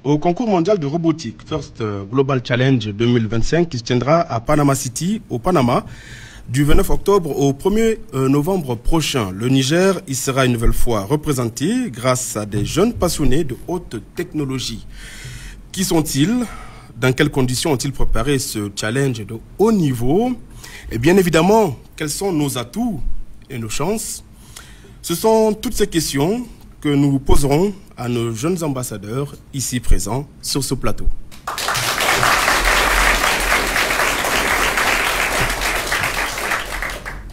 au concours mondial de robotique First Global Challenge 2025 qui se tiendra à Panama City, au Panama, du 29 octobre au 1er novembre prochain. Le Niger y sera une nouvelle fois représenté grâce à des jeunes passionnés de haute technologie. Qui sont-ils? Dans quelles conditions ont-ils préparé ce challenge de haut niveau? Et bien évidemment, quels sont nos atouts et nos chances? Ce sont toutes ces questions que nous poserons à nos jeunes ambassadeurs ici présents sur ce plateau.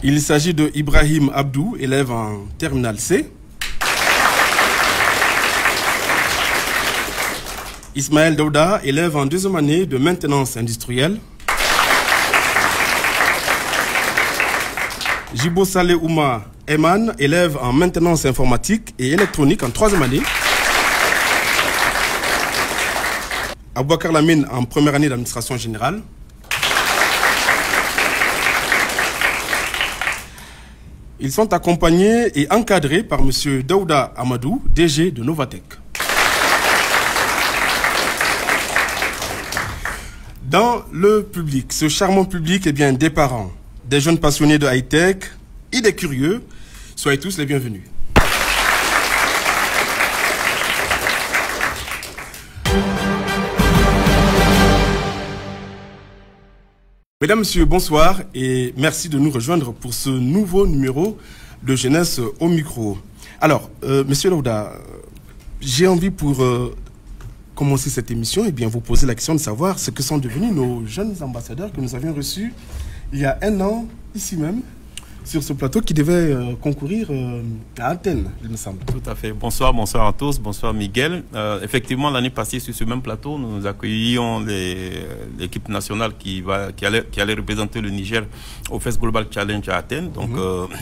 Il s'agit de Ibrahim Abdou, élève en terminale C. Ismaël Daouda, élève en deuxième année de maintenance industrielle. Jibo Saleh Ouma Eman, élève en maintenance informatique et électronique en troisième année. Aboubakar Lamine en première année d'administration générale. Ils sont accompagnés et encadrés par M. Daouda Amadou, DG de Novatech. Dans le public, ce charmant public est bien des parents, des jeunes passionnés de high-tech et des curieux. Soyez tous les bienvenus. Mesdames, Messieurs, bonsoir et merci de nous rejoindre pour ce nouveau numéro de Jeunesse au micro. Alors, Monsieur Daouda, j'ai envie pour commencer cette émission et bien vous poser la question de savoir ce que sont devenus nos jeunes ambassadeurs que nous avions reçus il y a un an, ici même, sur ce plateau qui devait concourir à Athènes, il me semble. Tout à fait. Bonsoir, bonsoir à tous. Bonsoir Miguel. Effectivement, l'année passée, sur ce même plateau, nous accueillions l'équipe nationale qui allait représenter le Niger au First Global Challenge à Athènes. Donc,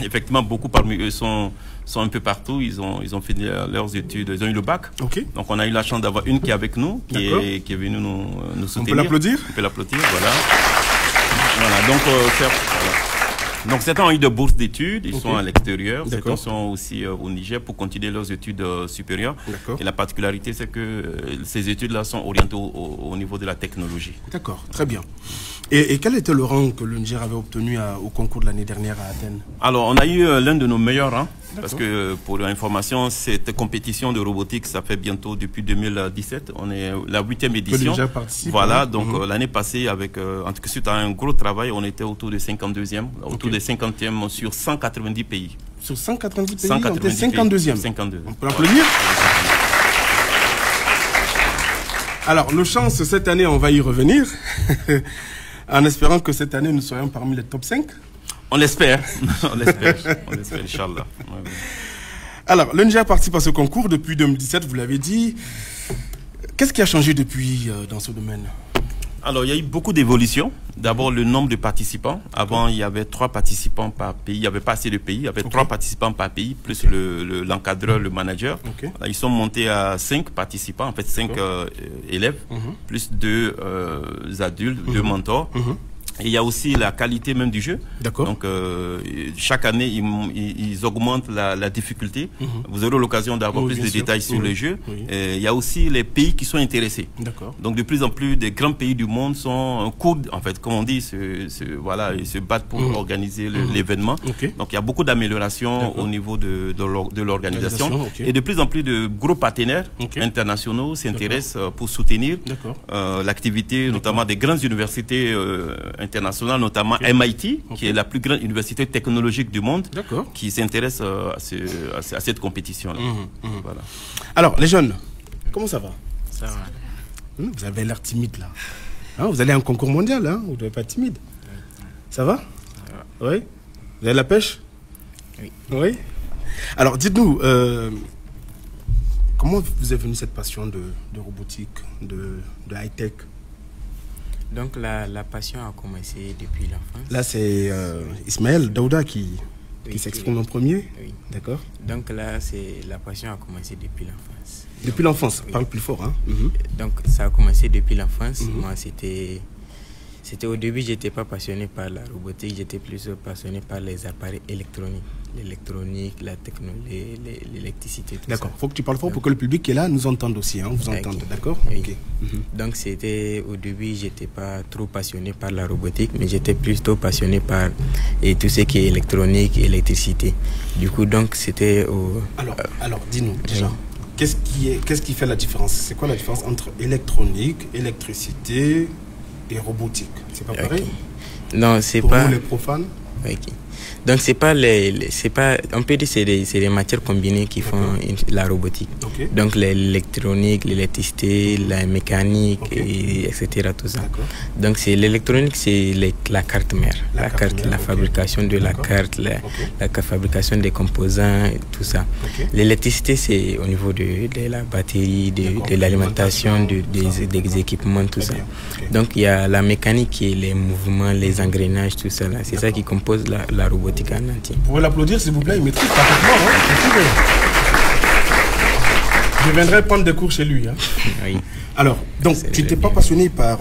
effectivement, beaucoup parmi eux sont un peu partout. Ils ont fini leurs études, ils ont eu le bac. Okay. Donc, on a eu la chance d'avoir une qui est avec nous, qui est venue nous soutenir. On peut l'applaudir? On peut l'applaudir, voilà. Voilà, donc, donc certains ont eu de bourses d'études, ils sont à l'extérieur, certains sont aussi au Niger pour continuer leurs études supérieures. Et la particularité, c'est que ces études-là sont orientées au niveau de la technologie. D'accord, très bien. Et quel était le rang que le Niger avait obtenu au concours de l'année dernière à Athènes? Alors, on a eu l'un de nos meilleurs rangs, parce que pour l'information, cette compétition de robotique, ça fait bientôt depuis 2017. On est la 8e édition. Voilà, donc l'année passée, avec, en tout cas, suite à un gros travail, on était autour de 52e, autour de 50e sur 190 pays. Sur 190 pays, on était 52e. 52. On peut l'applaudir? Alors, nos chances cette année, on va y revenir. En espérant que cette année, nous soyons parmi les top 5. On l'espère. On l'espère, Inch'Allah. Ouais. Alors, le Niger participe à ce concours depuis 2017, vous l'avez dit. Qu'est-ce qui a changé depuis dans ce domaine? Alors, il y a eu beaucoup d'évolutions. D'abord, le nombre de participants. Avant, il y avait 3 participants par pays. Il n'y avait pas assez de pays. Il y avait 3 participants par pays, plus l'encadreur, le manager. Là, ils sont montés à 5 participants, en fait 5 élèves, plus 2 adultes, 2 mentors. Et il y a aussi la qualité même du jeu. Donc, chaque année, ils augmentent la difficulté. Vous aurez l'occasion d'avoir plus de détails sur le jeu. Et il y a aussi les pays qui sont intéressés. Donc, de plus en plus, des grands pays du monde sont en fait, comme on dit, voilà, ils se battent pour organiser l'événement. Donc, il y a beaucoup d'améliorations au niveau de l'organisation. Et de plus en plus de gros partenaires internationaux s'intéressent pour soutenir l'activité, notamment des grandes universités internationale, notamment MIT, qui est la plus grande université technologique du monde, qui s'intéresse à cette compétition-là. Voilà. Alors, les jeunes, comment ça va? Ça va. Vous avez l'air timide, là. Hein, vous allez à un concours mondial, hein? Vous ne devez pas être timide. Ça va? Oui. Vous avez la pêche? Oui. Oui. Alors, dites-nous, comment vous est venue cette passion de robotique, de high-tech? Donc la passion a commencé depuis l'enfance. Là, c'est Ismaël Daouda qui s'exprime en premier. Oui. D'accord. Donc là, la passion a commencé depuis l'enfance. Depuis l'enfance, parle plus fort. Hein. Donc ça a commencé depuis l'enfance. Moi, c'était Au début, je n'étais pas passionné par la robotique, j'étais plus passionné par les appareils électroniques. L'électronique, la technologie, l'électricité. D'accord, il faut que tu parles fort pour que le public qui est là nous entende aussi, hein, vous entende, d'accord? Oui. Okay. Donc au début, je n'étais pas trop passionné par la robotique, mais j'étais plutôt passionné par tout ce qui est électronique et électricité. Du coup, donc c'était Alors, dis-nous déjà, qu'est-ce qui fait la différence? C'est quoi la différence entre électronique, électricité et robotique? C'est pas pareil? Non, c'est pas... Pour nous les profanes? Okay. Donc c'est pas on peut dire c'est des matières combinées qui font la robotique. Okay. Donc l'électronique, l'électricité, la mécanique, etc. tout ça. Donc l'électronique, c'est la carte mère, la fabrication de la carte, la fabrication des composants, tout ça. L'électricité, c'est au niveau de la batterie, de l'alimentation, des équipements, tout ça. Donc il y a la mécanique qui est les mouvements, les engrenages, tout ça. C'est ça qui compose la robotique en entier. Vous pouvez l'applaudir s'il vous plaît, il maîtrise parfaitement. Je viendrai prendre des cours chez lui. Hein. Oui. Alors, donc tu n'étais pas passionné par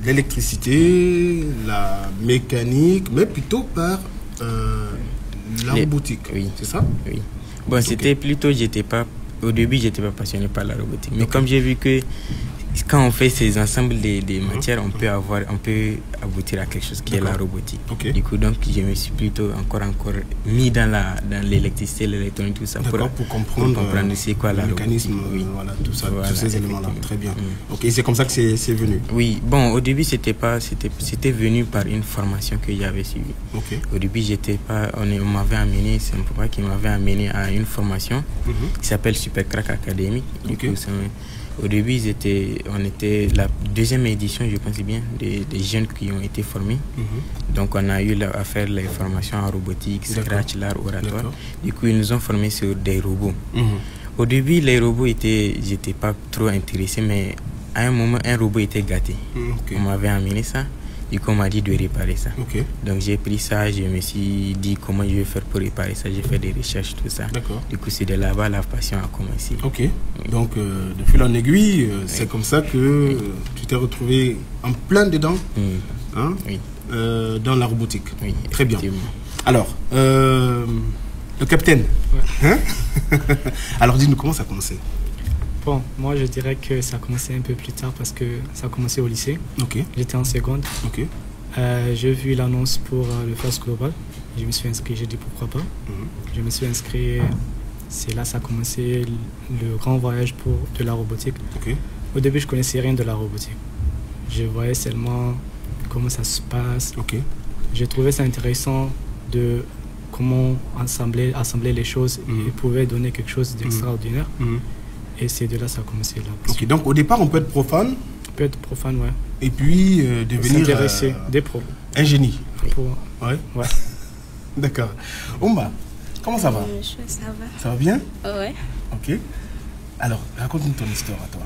l'électricité, la mécanique, mais plutôt par la robotique. Oui. C'est ça? Oui. Bon, c'était plutôt, au début, j'étais pas passionné par la robotique. Mais comme j'ai vu que quand on fait ces ensembles des matières, on peut aboutir à quelque chose qui est la robotique. Du coup, donc, je me suis plutôt encore mis dans l'électricité, l'électronique, tout ça, pour comprendre c'est quoi la mécanisme, robotique. Voilà, tout ça, tous ces éléments-là. Très bien. Ok, c'est comme ça que c'est venu. Oui, bon, au début, c'était venu par une formation que j'avais suivie. Au début, on m'avait amené, c'est mon papa qui m'avait amené à une formation qui s'appelle Super Crack Academy. Du coup, au début, on était la deuxième édition, je pense bien, des jeunes qui ont été formés. Donc, on a eu à faire les formations en robotique, Scratch, l'art oratoire. Du coup, ils nous ont formés sur des robots. Au début, les robots j'étais pas trop intéressé, mais à un moment, un robot était gâté. On m'avait amené ça. Du coup, on m'a dit de réparer ça. Donc, j'ai pris ça, je me suis dit comment je vais faire pour réparer ça. J'ai fait des recherches, tout ça. Du coup, c'est de là-bas la passion a commencé. Donc, de fil en aiguille, c'est comme ça que tu t'es retrouvé en plein dedans dans la robotique. Très bien. Alors, le capitaine. Hein? Alors, dis-nous comment ça a commencé. Bon, moi je dirais que ça a commencé un peu plus tard parce que ça a commencé au lycée. J'étais en seconde. J'ai vu l'annonce pour le First Global. Je me suis inscrit, j'ai dit pourquoi pas. Je me suis inscrit, c'est là que ça a commencé le grand voyage de la robotique. Au début, je connaissais rien de la robotique. Je voyais seulement comment ça se passe. J'ai trouvé ça intéressant de comment assembler les choses et pouvait donner quelque chose d'extraordinaire. Et c'est de là que ça a commencé. Donc au départ, on peut être profane. On peut être profane, ouais. Et puis devenir des pros. Un génie. Ouais. D'accord. Oumba, comment ça va? Ça va. Ça va bien? Ouais. Ok. Alors, raconte-nous ton histoire à toi.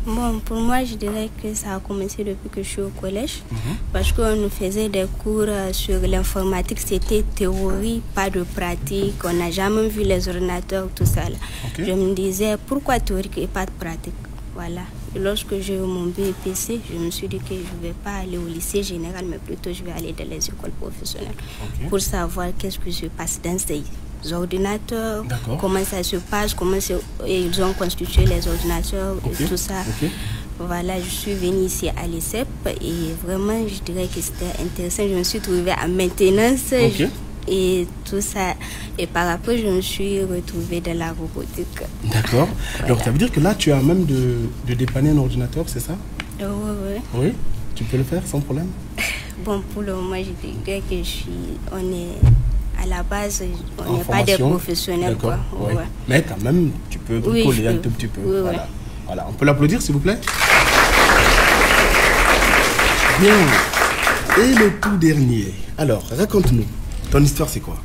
Bon, pour moi, je dirais que ça a commencé depuis que je suis au collège. Parce qu'on nous faisait des cours sur l'informatique. C'était théorie, pas de pratique. On n'a jamais vu les ordinateurs, tout ça. Je me disais, pourquoi théorique et pas de pratique? Voilà. Et lorsque j'ai eu mon BEPC, je me suis dit que je ne vais pas aller au lycée général, mais plutôt je vais aller dans les écoles professionnelles pour savoir qu'est-ce qui se passe dans ces ordinateurs, comment ça se passe, comment ils ont constitué les ordinateurs et tout ça. Voilà, je suis venue ici à l'ESSEP et vraiment, je dirais que c'était intéressant. Je me suis trouvée en maintenance et tout ça. Et par après, je me suis retrouvée dans la robotique. D'accord. Voilà. Donc, ça veut dire que là, tu as même de dépanner un ordinateur, c'est ça? Oui. Tu peux le faire sans problème? Bon, pour le moment, je dirais que on est à la base, on n'est pas des professionnels. Mais quand même, tu peux coller un tout petit peu. Voilà. On peut l'applaudir, s'il vous plaît? Bien. Et le tout dernier. Alors, raconte-nous. Ton histoire, c'est quoi?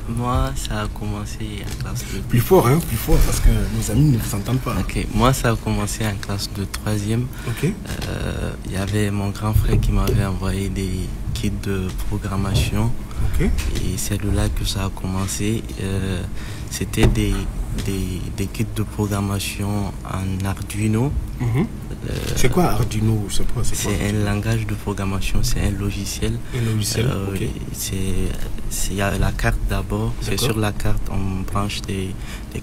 Moi, ça a commencé en classe de... Plus fort, parce que nos amis ne vous entendent pas. Moi, ça a commencé en classe de 3e. Y avait mon grand frère qui m'avait envoyé des kits de programmation. Et c'est de là que ça a commencé. C'était des kits de programmation en Arduino. C'est quoi Arduino? C'est un langage de programmation, c'est un logiciel. Un logiciel, ok. Il y a la carte d'abord. C'est sur la carte, on branche des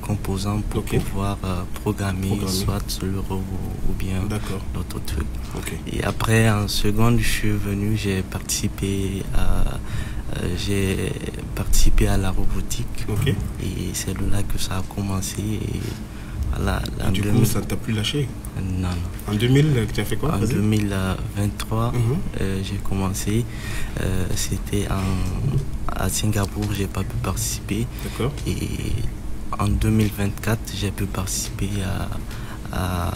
composants pour pouvoir programmer soit le robot ou bien d'autres trucs. Et après, en seconde, je suis venu, j'ai participé à la robotique. Et c'est là que ça a commencé. Et voilà, et du coup, ça ne t'a plus lâché? Non. En 2000, tu as fait quoi? En 2023, j'ai commencé. C'était à Singapour, j'ai pas pu participer. D'accord. Et en 2024, j'ai pu participer à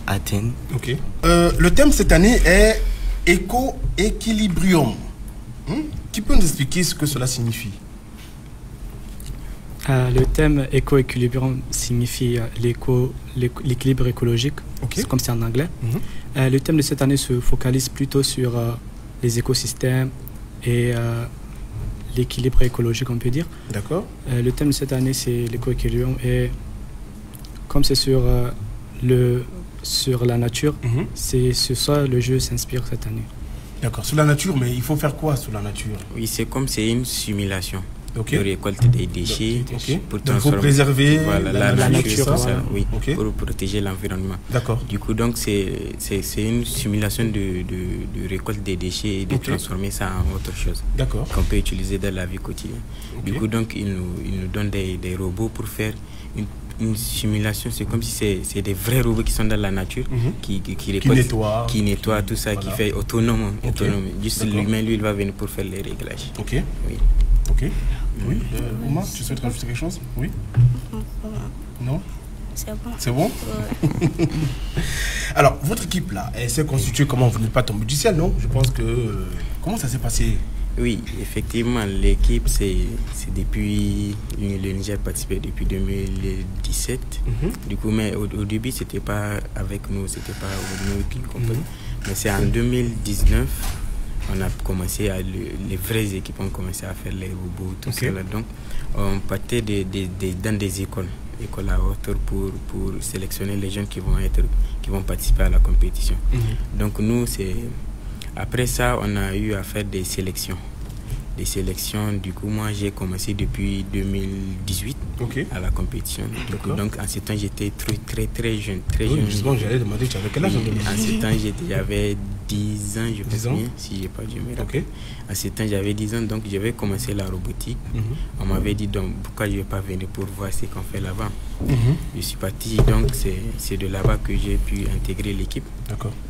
Athènes. Ok. Le thème cette année est éco-équilibrium. Qui peut nous expliquer ce que cela signifie? Le thème éco-équilibrium signifie l'équilibre écologique, c'est comme c'est en anglais. Le thème de cette année se focalise plutôt sur les écosystèmes et l'équilibre écologique, on peut dire. D'accord. Le thème de cette année, c'est l'éco-équilibrium, et comme c'est sur la nature, c'est sur ça le jeu s'inspire cette année. D'accord, sur la nature, mais il faut faire quoi sur la nature? Oui, c'est comme c'est une simulation. De récolte des déchets pour il faut préserver la nature, ça, oui, pour protéger l'environnement. D'accord. Du coup, donc c'est une simulation de récolte des déchets et de transformer ça en autre chose. D'accord. Qu'on peut utiliser dans la vie quotidienne. Du coup, donc il nous donne des robots pour faire une simulation. C'est comme si c'est des vrais robots qui sont dans la nature, qui récoltent, qui nettoient tout ça, qui fait autonome. Juste l'humain, lui, il va venir pour faire les réglages. Ok. Oui. Ok. Oui. Ouma, tu souhaites rajouter quelque chose? Oui. Non? C'est bon. C'est bon? Ouais. Alors, votre équipe là, elle s'est constituée comment? Vous n'êtes pas tombé du ciel, non? Je pense que... Comment ça s'est passé? Oui, effectivement, l'équipe, c'est depuis... Le Niger participé depuis 2017. Du coup, mais au début, c'était pas avec nous, c'était pas nous qui comprenons. Mais c'est en 2019... On a commencé les vraies équipes ont commencé à faire les robots, tout ça là. Donc, on partait dans des écoles à hauteur pour sélectionner les jeunes qui vont participer à la compétition. Donc, nous, après ça, on a eu à faire des sélections. Du coup, moi, j'ai commencé depuis 2018 à la compétition. Donc, en ce temps, j'étais très jeune. Justement, j'allais demander, tu avais quel âge? En ce temps, j'avais 10 ans, je pense bien, si je n'ai pas dû me rappeler. En ce temps, j'avais 10 ans, donc j'avais commencé la robotique. On m'avait dit, donc, pourquoi je ne vais pas venir pour voir ce qu'on fait là-bas. Je suis parti, donc c'est de là-bas que j'ai pu intégrer l'équipe.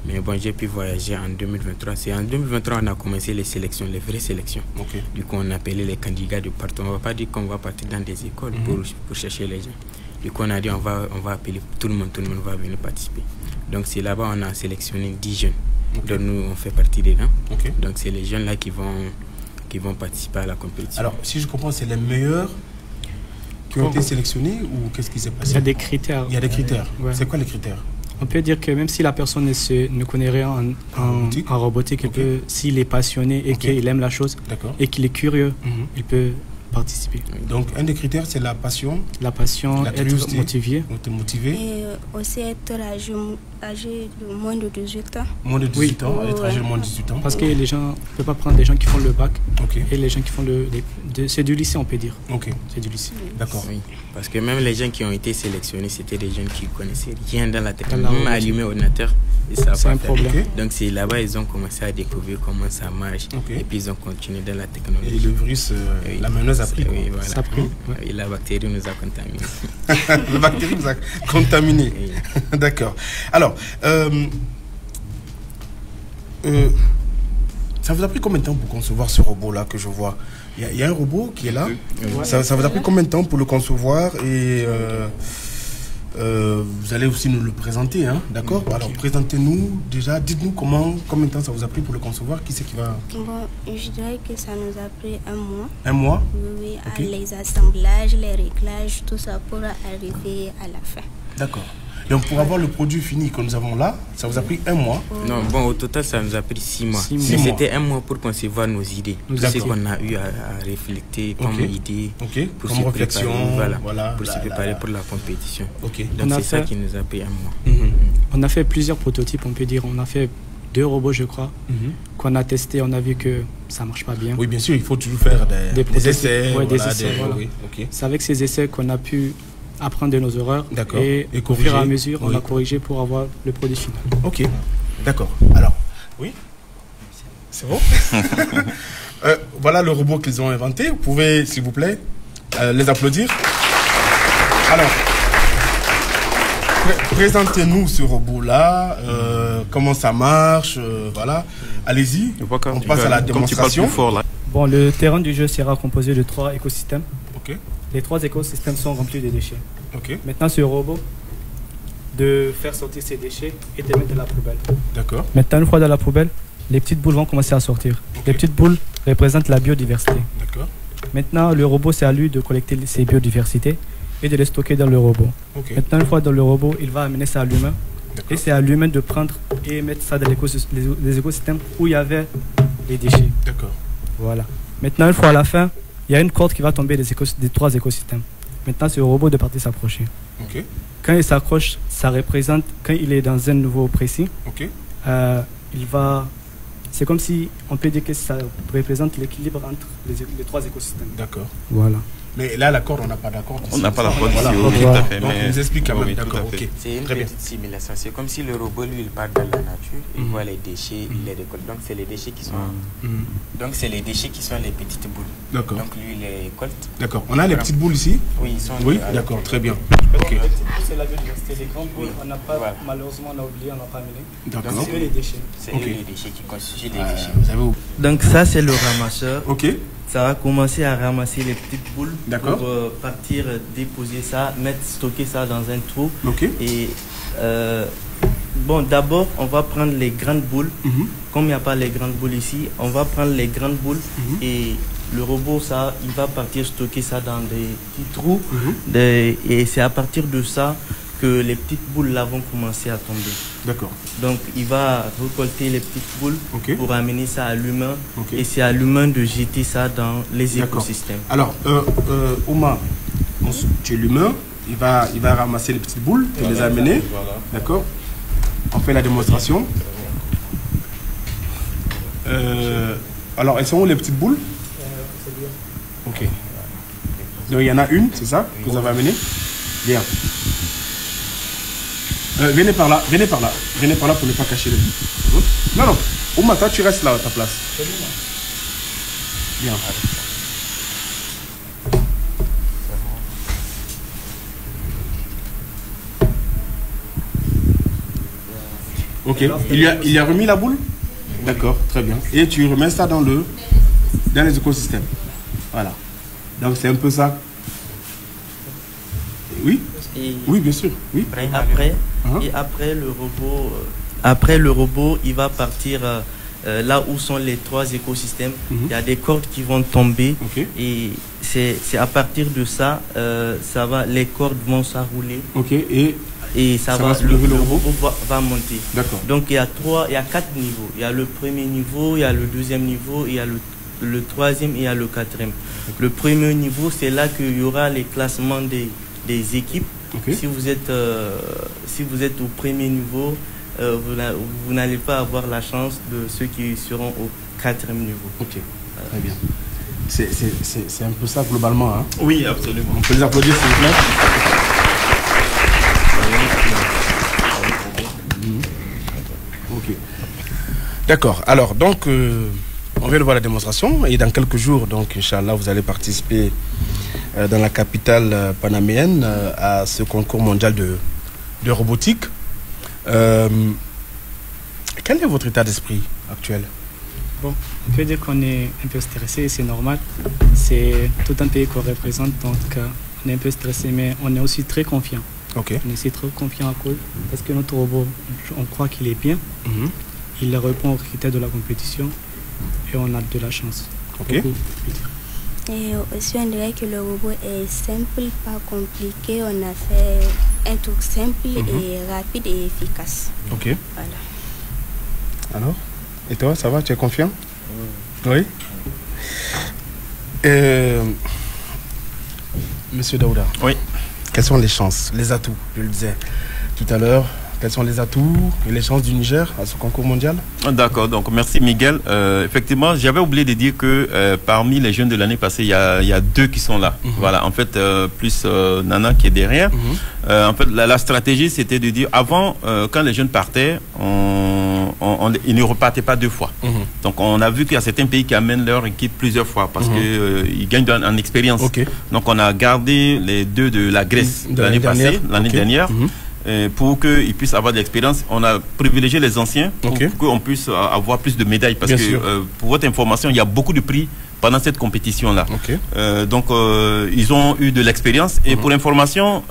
Mais bon, j'ai pu voyager en 2023. C'est en 2023 on a commencé les sélections, les vraies sélections. Du coup, on appelait les candidats de partout. On ne va pas dire qu'on va partir dans des écoles pour chercher les gens. Du coup, on a dit on va appeler tout le monde va venir participer. Donc, c'est là-bas on a sélectionné 10 jeunes. Donc, nous, on fait partie dedans. Donc, c'est les jeunes là qui vont participer à la compétition. Alors, si je comprends, c'est les meilleurs qui ont été sélectionnés ou qu'est-ce qui s'est passé? Il y a des critères. Il y a des critères. C'est quoi les critères? On peut dire que même si la personne ne connaît rien en robotique, s'il est passionné et qu'il aime la chose et qu'il est curieux, il peut participer. Donc, un des critères, c'est la passion. La passion, être motivé. Et aussi être âgé de moins de 18 ans. Moins de 18 ans, être âgé de moins de 18 ans. Parce que les gens ne peuvent pas prendre des gens qui font le bac et les gens qui font c'est du lycée, on peut dire. C'est du lycée. D'accord. Oui. Parce que même les gens qui ont été sélectionnés, c'était des jeunes qui ne connaissaient rien dans la technologie. Même allumer l'ordinateur, c'est un problème. Donc c'est là-bas ils ont commencé à découvrir comment ça marche. Et puis ils ont continué dans la technologie. Et le virus, la menace a pris. Oui, voilà. Ça a pris. Et la bactérie nous a contaminés. La bactérie nous a contaminés. D'accord. Alors, ça vous a pris combien de temps pour concevoir ce robot-là que je vois? Il y a un robot qui est là. Ça vous a pris combien de temps pour le concevoir? Et vous allez aussi nous le présenter, hein? D'accord? Alors, présentez-nous déjà. Dites-nous combien de temps ça vous a pris pour le concevoir? Qui c'est qui va... Bon, je dirais que ça nous a pris 1 mois. 1 mois? Oui, les assemblages, les réglages, tout ça pour arriver à la fin. D'accord. Donc pour avoir le produit fini que nous avons là, ça vous a pris 1 mois? Non, bon, au total, ça nous a pris 6 mois. Mais c'était 1 mois pour concevoir nos idées. Tout ce qu'on a eu à réfléchir comme idée, pour comme se réflexion, préparer, pour se préparer pour la compétition. Donc c'est ça qui nous a pris 1 mois. On a fait plusieurs prototypes, on peut dire. On a fait 2 robots, je crois, qu'on a testé. On a vu que ça ne marche pas bien. Oui, bien sûr, il faut toujours faire des essais. Oui, des essais, voilà. Oui, okay. C'est avec ces essais qu'on a pu apprendre de nos erreurs. D'accord. Et au fur et à mesure, on a corrigé pour avoir le produit final. Ok, d'accord. Alors, oui, c'est bon. Voilà le robot qu'ils ont inventé. Vous pouvez, s'il vous plaît, les applaudir. Alors, présentez-nous ce robot-là, comment ça marche, voilà. Allez-y, on passe à la démonstration. Bon, le terrain du jeu sera composé de 3 écosystèmes. Ok. Les 3 écosystèmes sont remplis de déchets. Ok. Maintenant, ce robot de faire sortir ces déchets et de les mettre dans la poubelle. D'accord. Maintenant, une fois dans la poubelle, les petites boules vont commencer à sortir. Okay. Les petites boules représentent la biodiversité. D'accord. Maintenant, le robot, c'est à lui de collecter ces biodiversités et de les stocker dans le robot. Okay. Maintenant, une fois dans le robot, il va amener ça à l'humain. Et c'est à l'humain de prendre et mettre ça dans les écosystèmes où il y avait les déchets. D'accord. Voilà. Maintenant, une fois à la fin, il y a une corde qui va tomber des 3 écosystèmes. Maintenant, c'est au robot de partir s'approcher. Okay. Quand il s'accroche, ça représente, quand il est dans un niveau précis, okay. Il va... C'est comme si on peut dire que ça représente l'équilibre entre les 3 écosystèmes. D'accord. Voilà. Mais là, la corde, on n'a pas d'accord. On n'a pas la corde voilà. ici, oui, tout à fait. Donc, on nous explique quand même. Oui, d'accord, ok. C'est une petite simulation. C'est comme si le robot, lui, il part dans la nature, il voit les déchets, il les récolte. Donc, c'est les déchets qui sont... Donc, c'est les déchets qui sont les petites boules. D'accord. Donc, lui, il les récolte. D'accord. On a les petites boules ici? Oui, ils sont... Oui, d'accord, très bien. Okay. C'est la biodiversité. Les grandes boules, on n'a pas... Voilà. Malheureusement, on a oublié, on n'a pas amené. D'accord. Donc, c'est eux les déchets. C'est eux les déchets qui constituent les déchets. Donc, ça, c'est le ramasseur. Ok. Ça va commencer à ramasser les petites boules pour partir déposer ça, stocker ça dans un trou. Okay. Et bon, d'abord, on va prendre les grandes boules. Comme il n'y a pas les grandes boules ici, on va prendre les grandes boules et le robot, ça, il va partir stocker ça dans des petits trous. Et c'est à partir de ça que les petites boules là vont commencer à tomber. D'accord. Donc il va récolter les petites boules pour amener ça à l'humain et c'est à l'humain de jeter ça dans les écosystèmes. Alors, Ouma, tu es l'humain, il va ramasser les petites boules et les amener. Voilà. D'accord. On fait la démonstration. Alors, elles sont où les petites boules? Ok. Donc il y en a une, c'est ça, que vous avez amené? Bien. Venez par là pour ne pas cacher le but. Non, non, Ouma, toi tu restes là à ta place. Bien. Ok, il y a remis la boule? D'accord, très bien. Et tu remets ça dans les écosystèmes. Voilà. Donc c'est un peu ça. Oui? Oui, bien sûr. Oui. Et après le robot, il va partir là où sont les 3 écosystèmes. Il y a des cordes qui vont tomber et c'est à partir de ça, les cordes vont s'enrouler. Et ça va le robot va monter. D'accord. Donc il y a 4 niveaux. Il y a le premier niveau, il y a le deuxième niveau, il y a le troisième et il y a le quatrième. Le premier niveau, c'est là qu'il y aura les classements des équipes. Si vous êtes au premier niveau, vous n'allez pas avoir la chance de ceux qui seront au 4e niveau. Ok, très bien. C'est un peu ça globalement. Hein? Oui, absolument. On peut les applaudir s'il vous plaît. Ok. D'accord. Alors, donc, on vient de voir la démonstration et dans quelques jours, donc, Inch'Allah, vous allez participer dans la capitale panaméenne à ce concours mondial de robotique. Quel est votre état d'esprit actuel? Bon, on peut dire qu'on est un peu stressé, c'est normal. C'est tout un pays qu'on représente, donc on est un peu stressé, mais on est aussi très confiant. On est aussi très confiant à cause parce que notre robot, on croit qu'il est bien. Il répond aux critères de la compétition et on a de la chance. Et aussi, on dirait que le robot est simple, pas compliqué. On a fait un truc simple et rapide et efficace. Ok. Voilà. Alors, et toi, ça va? Tu es confiant? Oui. Monsieur Daouda. Oui. Quelles sont les chances, les atouts? Je le disais tout à l'heure, Quels sont les atouts et les chances du Niger à ce concours mondial? D'accord, donc merci Miguel. Effectivement, j'avais oublié de dire que parmi les jeunes de l'année passée, il y a 2 qui sont là. Voilà, en fait, plus Nana qui est derrière. En fait, la stratégie, c'était de dire, avant, quand les jeunes partaient, ils ne repartaient pas 2 fois. Donc, on a vu qu'il y a certains pays qui amènent leur équipe plusieurs fois parce qu'ils gagnent en expérience. Donc, on a gardé les 2 de la Grèce l'année passée, l'année dernière. Pour qu'ils puissent avoir de l'expérience, on a privilégié les anciens pour qu'on puisse avoir plus de médailles. Parce que, pour votre information, il y a beaucoup de prix pendant cette compétition-là. Donc, ils ont eu de l'expérience. Et pour information,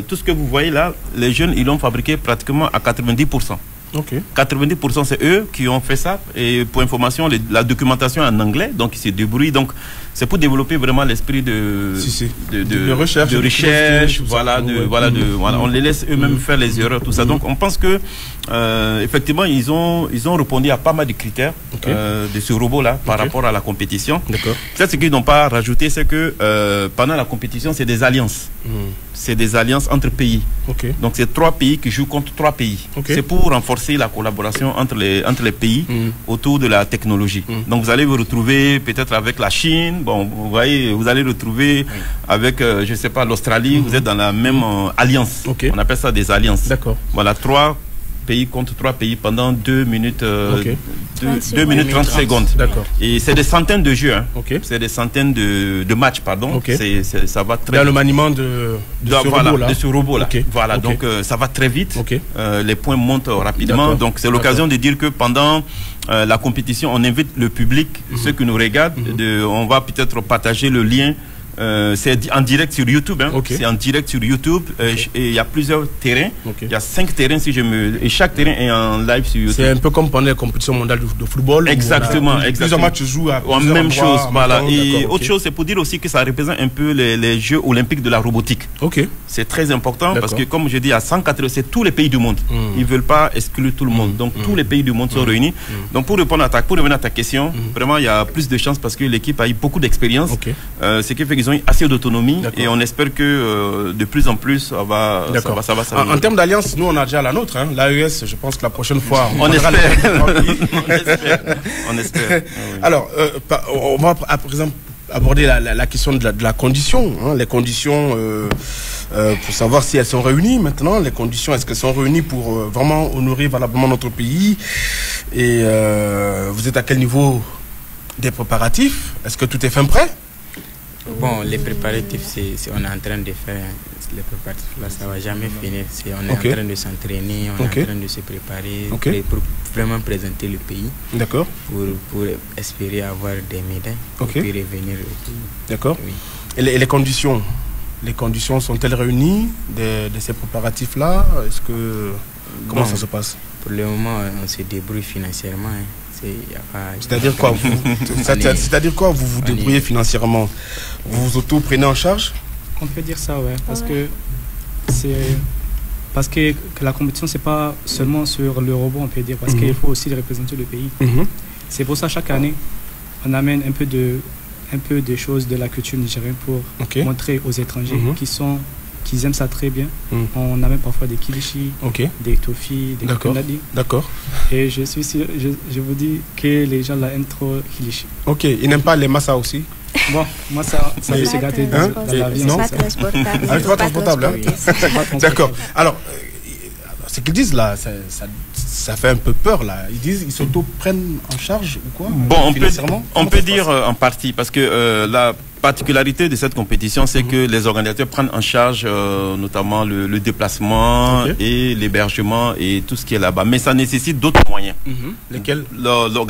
tout ce que vous voyez là, les jeunes, ils l'ont fabriqué pratiquement à 90%. 90% c'est eux qui ont fait ça. Et pour information, la documentation en anglais, donc ils se débrouillent. Donc c'est pour développer vraiment l'esprit de recherche, voilà, on les laisse eux-mêmes faire les erreurs, tout ça. Donc on pense que effectivement ils ont répondu à pas mal de critères de ce robot-là par rapport à la compétition. Peut-être ce qu'ils n'ont pas rajouté, c'est que pendant la compétition, c'est des alliances. C'est des alliances entre pays. Donc c'est 3 pays qui jouent contre 3 pays. C'est pour renforcer la collaboration entre les pays autour de la technologie. Donc vous allez vous retrouver peut-être avec la Chine. Bon, vous voyez, vous allez retrouver avec, je sais pas, l'Australie. Vous êtes dans la même alliance. On appelle ça des alliances. Voilà, 3 pays contre 3 pays pendant 2 minutes, 2 minutes 30 secondes. Et c'est des centaines de jeux. C'est des centaines de matchs, pardon. Ça va très dans le maniement de ce robot-là. Voilà, donc ça va très vite. Les points montent rapidement. Donc c'est l'occasion de dire que pendant la compétition, on invite le public, ceux qui nous regardent, on va peut-être partager le lien. C'est en direct sur YouTube. C'est en direct sur YouTube. Et il y a plusieurs terrains. Il y a 5 terrains et chaque terrain est en live sur YouTube. C'est un peu comme pendant les compétitions mondiales de football. Exactement. Plusieurs matchs jouent à même chose. Voilà. Et autre chose, c'est pour dire aussi que ça représente un peu les Jeux olympiques de la robotique. C'est très important parce que, comme je dis, à 180, c'est tous les pays du monde. Ils ne veulent pas exclure tout le monde. Donc tous les pays du monde sont réunis. Donc pour revenir à ta question, vraiment il y a plus de chances parce que l'équipe a eu beaucoup d'expérience. Ce qui fait qu'ils ont eu assez d'autonomie et on espère que de plus en plus ça va en termes d'alliance, nous on a déjà la nôtre, l'AES. Je pense que la prochaine fois on espère. On espère. Alors on va à présent aborder la question de la condition, les conditions pour savoir si elles sont réunies maintenant. Les conditions, est-ce qu'elles sont réunies pour vraiment honorer valablement notre pays? Et vous êtes à quel niveau des préparatifs? Est-ce que tout est fin prêt? Bon, les préparatifs, on est en train de faire les préparatifs. Là, ça ne va jamais finir. On est en train de s'entraîner, on est en train de se préparer pour vraiment présenter le pays. Pour espérer avoir des médailles et puis revenir au pays. Oui. Et les conditions? Les conditions sont-elles réunies de ces préparatifs-là? Comment ça se passe? Pour le moment, on se débrouille financièrement. C'est-à-dire quoi? C'est-à-dire quoi vous vous débrouillez financièrement? Vous vous auto-prenez en charge? On peut dire ça, ouais. Parce que la compétition, c'est pas seulement sur le robot, on peut dire, parce qu'il faut aussi représenter le pays. C'est pour ça, chaque année, on amène un peu de choses de la culture nigérienne pour montrer aux étrangers qui aiment ça très bien. On amène parfois des kilichi, des tofi, des coconadi. Et je suis sûr, je vous dis que les gens là aiment trop kilichi. Ils n'aiment pas les massa aussi? Bon, moi ça peut se gâter dans la vie. C'est pas transportable. C'est pas transportable. D'accord. Alors, ce qu'ils disent là, ça fait un peu peur là. Ils disent ils s'auto-prennent en charge ou quoi? Bon, on peut dire en partie parce que la particularité de cette compétition, c'est que les organisateurs prennent en charge notamment le déplacement et l'hébergement et tout ce qui est là-bas. Mais ça nécessite d'autres moyens. Lesquels?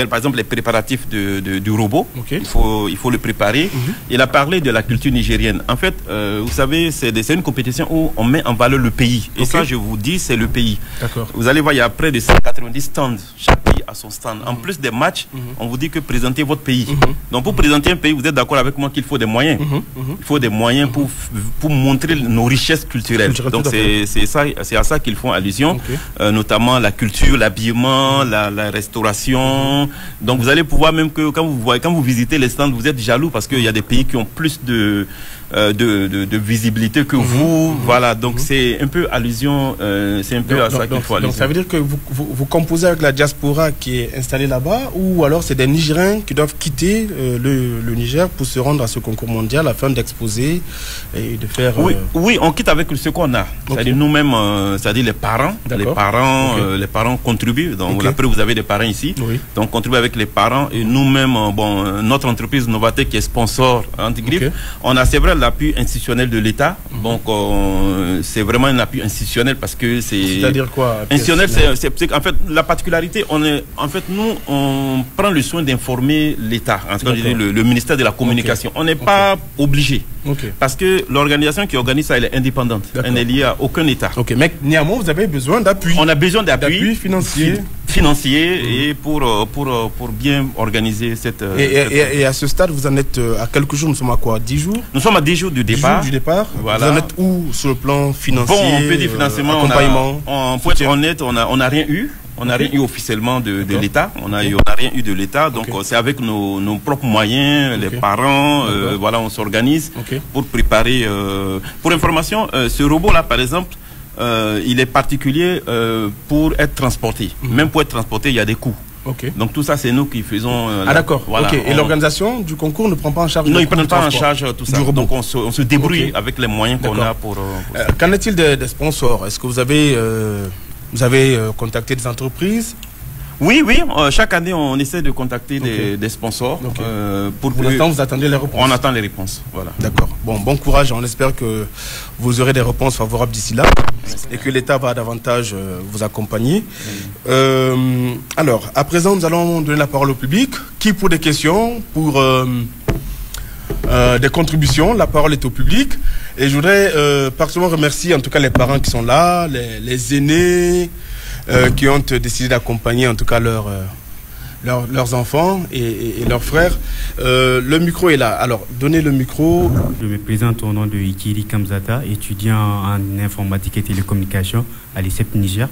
Par exemple, les préparatifs du robot. Il faut le préparer. Il a parlé de la culture nigérienne. En fait, vous savez, c'est une compétition où on met en valeur le pays. Et ça, je vous dis, c'est le pays. Vous allez voir, il y a près de 190 stands. Chaque pays a son stand. En plus des matchs, on vous dit que présentez votre pays. Donc, pour présenter un pays, vous êtes d'accord avec moi qu'il faut des moyens. Il faut des moyens pour montrer nos richesses culturelles. Donc c'est à ça qu'ils font allusion, notamment la culture, l'habillement, la restauration. Donc vous allez pouvoir, même que quand vous visitez les stands, vous êtes jaloux parce qu'il y a des pays qui ont plus de visibilité que vous. Voilà, donc c'est un peu allusion, c'est un peu à ça qu'il faut allusion. Donc ça veut dire que vous composez avec la diaspora qui est installée là-bas, ou alors c'est des Nigériens qui doivent quitter le Niger pour se rendre à ce concours mondial afin d'exposer et de faire... Oui, on quitte avec ce qu'on a. C'est-à-dire nous-mêmes, c'est-à-dire les parents. Les parents contribuent. Donc après, vous avez des parents ici. Donc contribuent avec les parents et nous-mêmes, notre entreprise Novatech qui est sponsor anti-grippe, on a, c'est vrai, l'appui institutionnel de l'État. Donc c'est vraiment un appui institutionnel parce que c'est... C'est-à-dire quoi? Institutionnel, c'est en fait la particularité, nous on prend le soin d'informer l'État, en tout cas le ministère de la Communication. On n'est pas obligé. Parce que l'organisation qui organise ça, elle est indépendante. Elle n'est liée à aucun État. Mais néanmoins, vous avez besoin d'appui. On a besoin d'appui financier et pour bien organiser cette... Et à ce stade, vous en êtes à quelques jours? Nous sommes à quoi? 10 jours? Nous sommes à 10 jours du départ. Voilà. Vous en êtes où sur le plan financier? Bon, on peut dire financièrement, accompagnement. Pour être honnête, on n'a rien eu. On n'a rien eu officiellement de l'État. On n'a rien eu de l'État. Donc c'est avec nos propres moyens, les parents, voilà, on s'organise pour préparer. Pour information, ce robot-là, par exemple, il est particulier pour être transporté. Même pour être transporté, il y a des coûts. Donc tout ça, c'est nous qui faisons... d'accord. Voilà, et l'organisation du concours ne prend pas en charge? Non, ils ne prennent pas en charge tout ça. Donc on se débrouille avec les moyens qu'on a pour ça. Qu'en est-il des sponsors? Est-ce que vous avez contacté des entreprises? Oui, chaque année on essaie de contacter des sponsors. Pour l'instant, vous attendez les réponses? On attend les réponses, voilà. D'accord. Bon courage, on espère que vous aurez des réponses favorables d'ici là et que l'État va davantage vous accompagner. Alors, à présent, nous allons donner la parole au public. Qui pour des questions, pour des contributions? La parole est au public. Et je voudrais particulièrement remercier en tout cas les parents qui sont là, les aînés, qui ont décidé d'accompagner en tout cas leurs enfants et leurs frères. Le micro est là. Alors, donnez le micro. Je me présente au nom de Ikiri Kamzata, étudiant en informatique et télécommunication à l'ICEP Niger.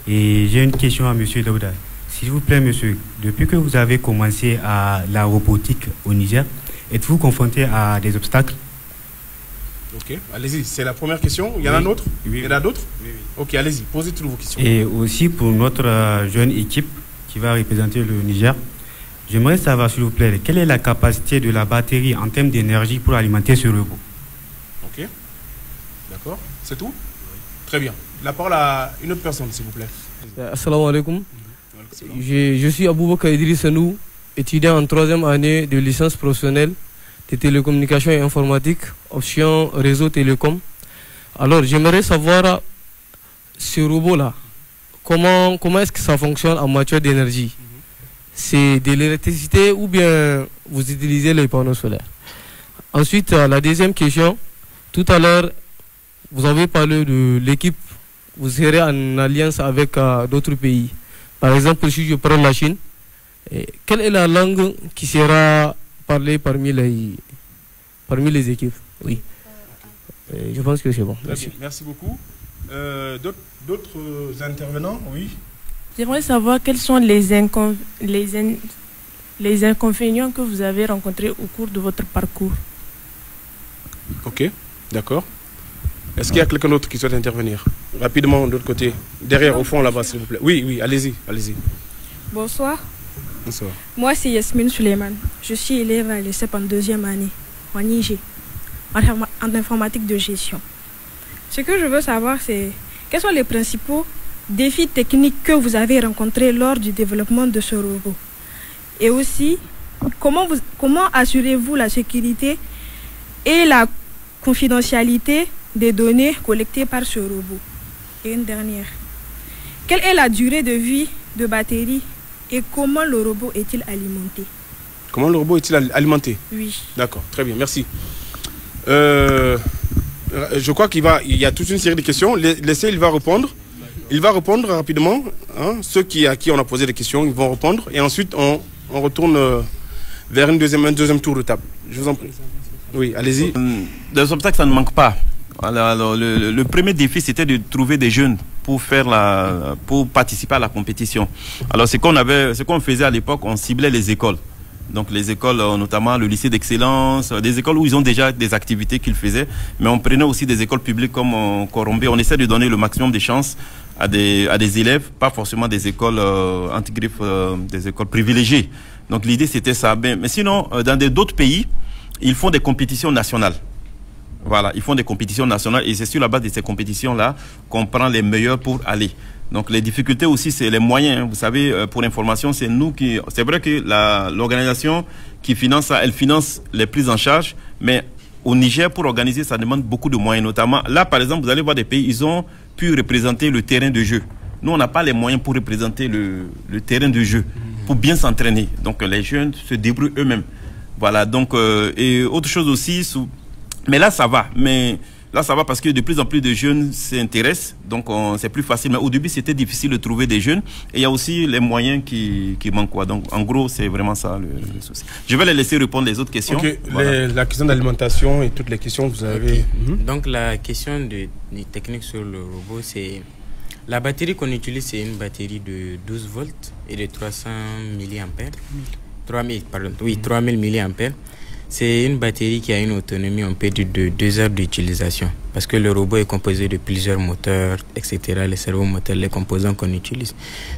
Et j'ai une question à M. Daouda. S'il vous plaît, monsieur, depuis que vous avez commencé à la robotique au Niger, êtes-vous confronté à des obstacles? Allez-y, c'est la première question. Il y en a d'autres? Il y en a d'autres? Ok, allez-y, posez toutes vos questions. Et aussi pour notre jeune équipe qui va représenter le Niger, j'aimerais savoir, s'il vous plaît, quelle est la capacité de la batterie en termes d'énergie pour alimenter ce robot? Ok, d'accord, c'est tout? Très bien. La parole à une autre personne, s'il vous plaît. Assalamu alaikum. Je suis Aboubakar Idriss Senou, étudiant en 3e année de licence professionnelle de télécommunications et informatique, option réseau télécom. Alors, j'aimerais savoir, ce robot-là, comment est-ce que ça fonctionne en matière d'énergie? C'est de l'électricité ou bien vous utilisez les panneaux solaires? Ensuite, la deuxième question, tout à l'heure, vous avez parlé de l'équipe, vous serez en alliance avec d'autres pays. Par exemple, si je prends la Chine, quelle est la langue qui sera parlée parmi les équipes? Oui. Je pense que c'est bon. Merci beaucoup. D'autres intervenants? Oui. J'aimerais savoir quels sont les inconvénients que vous avez rencontrés au cours de votre parcours. Ok, d'accord. Est-ce qu'il y a quelqu'un d'autre qui souhaite intervenir? Rapidement, de l'autre côté. Derrière, au fond, là-bas, s'il vous plaît. Oui, allez-y. Bonsoir. Bonsoir. Moi, c'est Yasmine Suleiman. Je suis élève à l'ICEP en 2e année, en IG, en informatique de gestion. Ce que je veux savoir, c'est quels sont les principaux défis techniques que vous avez rencontrés lors du développement de ce robot? Et aussi, comment assurez-vous la sécurité et la confidentialité des données collectées par ce robot? Et une dernière, quelle est la durée de vie de batterie et comment le robot est-il alimenté? Comment le robot est-il alimenté? Oui. D'accord, très bien, merci. Je crois qu'il y a toute une série de questions. Laissez, il va répondre. Il va répondre rapidement. Hein. Ceux à qui on a posé des questions, ils vont répondre. Et ensuite, on retourne vers un deuxième tour de table. Je vous en prie. Oui, allez-y. Des obstacles, ça ne manque pas. Alors, le premier défi, c'était de trouver des jeunes pour participer à la compétition. Alors, ce qu'on faisait à l'époque, on ciblait les écoles. Donc, les écoles, notamment le lycée d'excellence, des écoles où ils ont déjà des activités qu'ils faisaient. Mais on prenait aussi des écoles publiques comme Corombé. On essaie de donner le maximum de chances à des élèves, pas forcément des écoles anti-griffes, des écoles privilégiées. Donc, l'idée, c'était ça. Mais sinon, dans d'autres pays, ils font des compétitions nationales. Voilà, ils font des compétitions nationales et c'est sur la base de ces compétitions-là qu'on prend les meilleurs pour aller. Donc les difficultés aussi, c'est les moyens. Vous savez, pour information, c'est nous qui... C'est vrai que l'organisation qui finance ça, elle finance les prises en charge, mais au Niger, pour organiser, ça demande beaucoup de moyens. Notamment, là, par exemple, vous allez voir des pays, ils ont pu représenter le terrain de jeu. Nous, on n'a pas les moyens pour représenter le terrain de jeu, pour bien s'entraîner. Donc les jeunes se débrouillent eux-mêmes. Voilà, donc... et autre chose aussi... Mais là, ça va. Mais là, ça va parce que de plus en plus de jeunes s'intéressent. Donc, c'est plus facile. Mais au début, c'était difficile de trouver des jeunes. Et il y a aussi les moyens qui manquent, quoi. Donc, en gros, c'est vraiment ça le souci. Je vais les laisser répondre les autres questions. Ok. Voilà. La question d'alimentation et toutes les questions que vous avez. Okay. Donc, la question de technique sur le robot, c'est... La batterie qu'on utilise, c'est une batterie de 12 volts et de 300 mAh. 3000 mAh. C'est une batterie qui a une autonomie, on peut dire, de 2 heures d'utilisation. Parce que le robot est composé de plusieurs moteurs, etc. Les servomoteurs, les composants qu'on utilise.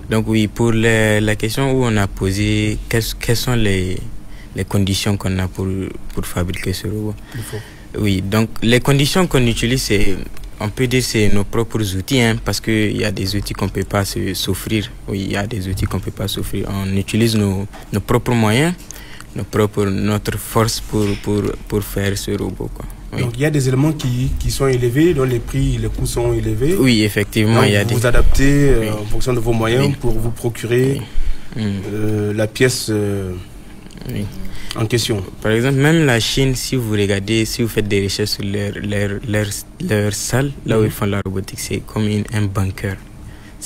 Donc oui, pour la question où on a posé, quelles sont les conditions qu'on a pour fabriquer ce robot? Oui, donc les conditions qu'on utilise, on peut dire c'est nos propres outils, hein, parce qu'il y a des outils qu'on ne peut pas s'offrir. Oui, il y a des outils qu'on ne peut pas s'offrir. On utilise nos propres moyens. Notre force pour faire ce robot, quoi. Oui. Donc il y a des éléments qui sont élevés, dont les coûts sont élevés. Oui, effectivement. Donc, vous adaptez en fonction de vos moyens pour vous procurer la pièce en question. Par exemple, même la Chine, si vous regardez, si vous faites des recherches sur leur salle, là où ils font la robotique, c'est comme un bunker.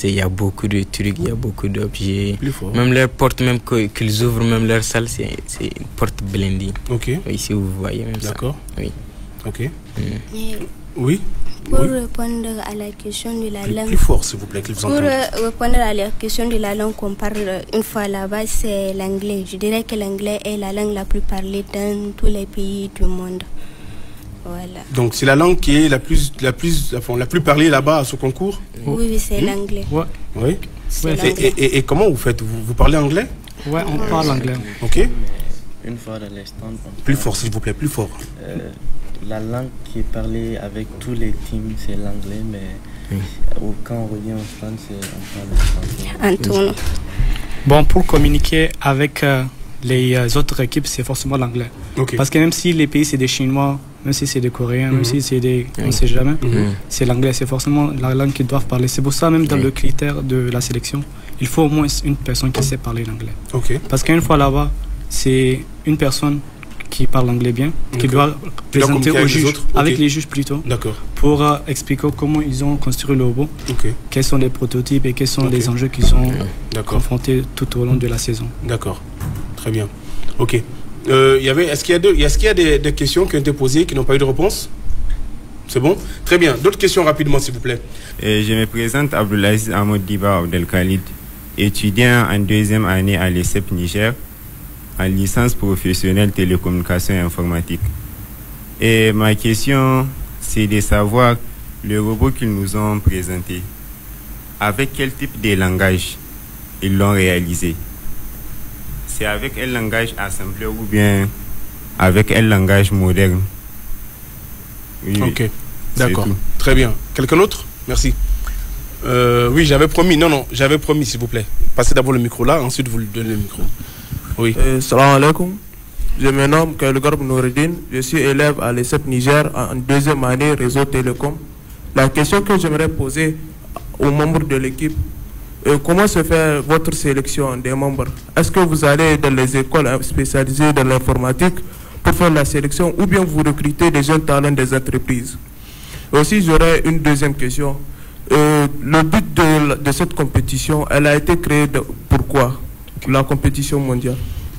Il y a beaucoup de trucs, il y a beaucoup d'objets. Même leurs portes, même qu'ils ouvrent, même leur salle, c'est une porte blindée. Ok. Oui, si vous voyez même ça. D'accord. Oui. Ok. Oui. Pour répondre à la question de la langue. Plus fort, s'il vous plaît, Pour répondre à la question de la langue qu'on parle une fois là-bas, c'est l'anglais. Je dirais que l'anglais est la langue la plus parlée dans tous les pays du monde. Voilà. Donc c'est la langue qui est la plus parlée là-bas à ce concours? Oui, c'est l'anglais. Ouais. Oui. Et comment vous faites? Vous parlez anglais? Ouais, on parle anglais. Ok. Une fois dans les stands. Plus fort, s'il vous plaît, plus fort. La langue qui est parlée avec tous les teams, c'est l'anglais, mais quand on revient au stand, on parle le français. Bon, pour communiquer avec les autres équipes, c'est forcément l'anglais. Okay. Parce que même si les pays c'est des Chinois, même si c'est des Coréens, même si c'est des... on ne sait jamais, c'est l'anglais, c'est forcément la langue qu'ils doivent parler. C'est pour ça même dans le critère de la sélection, il faut au moins une personne qui sait parler l'anglais. Okay. Parce qu'une fois là-bas, c'est une personne qui parle anglais bien, qui doit présenter aux juges, avec les juges plutôt, pour expliquer comment ils ont construit le robot, quels sont les prototypes et quels sont les enjeux qu'ils ont confrontés tout au long de la saison. D'accord, très bien. Ok. Est-ce qu'il y a des questions qui ont été posées qui n'ont pas eu de réponse? C'est bon? Très bien. D'autres questions rapidement, s'il vous plaît. Je me présente Abdoulaziz Ahmed Diba Abdelkhalid, étudiant en 2e année à l'ESSEP Niger, en licence professionnelle télécommunication et informatique. Et ma question, c'est de savoir le robot qu'ils nous ont présenté, avec quel type de langage ils l'ont réalisé? C'est avec un langage assembleur ou bien avec un langage moderne? Oui, ok, d'accord, très bien. Quelqu'un d'autre? Merci. Oui, j'avais promis, j'avais promis, s'il vous plaît. Passez d'abord le micro là, ensuite vous lui donnez le micro. Oui. Salam alaikum. Je me nomme Kailgarb Noureddin. Je suis élève à l'ESSEP Niger en 2e année réseau télécom. La question que j'aimerais poser aux membres de l'équipe, comment se fait votre sélection des membres? Est-ce que vous allez dans les écoles spécialisées dans l'informatique pour faire la sélection ou bien vous recrutez des jeunes talents des entreprises? Aussi, j'aurais une deuxième question. Le but de cette compétition, elle a été créée pourquoi? La compétition mondiale.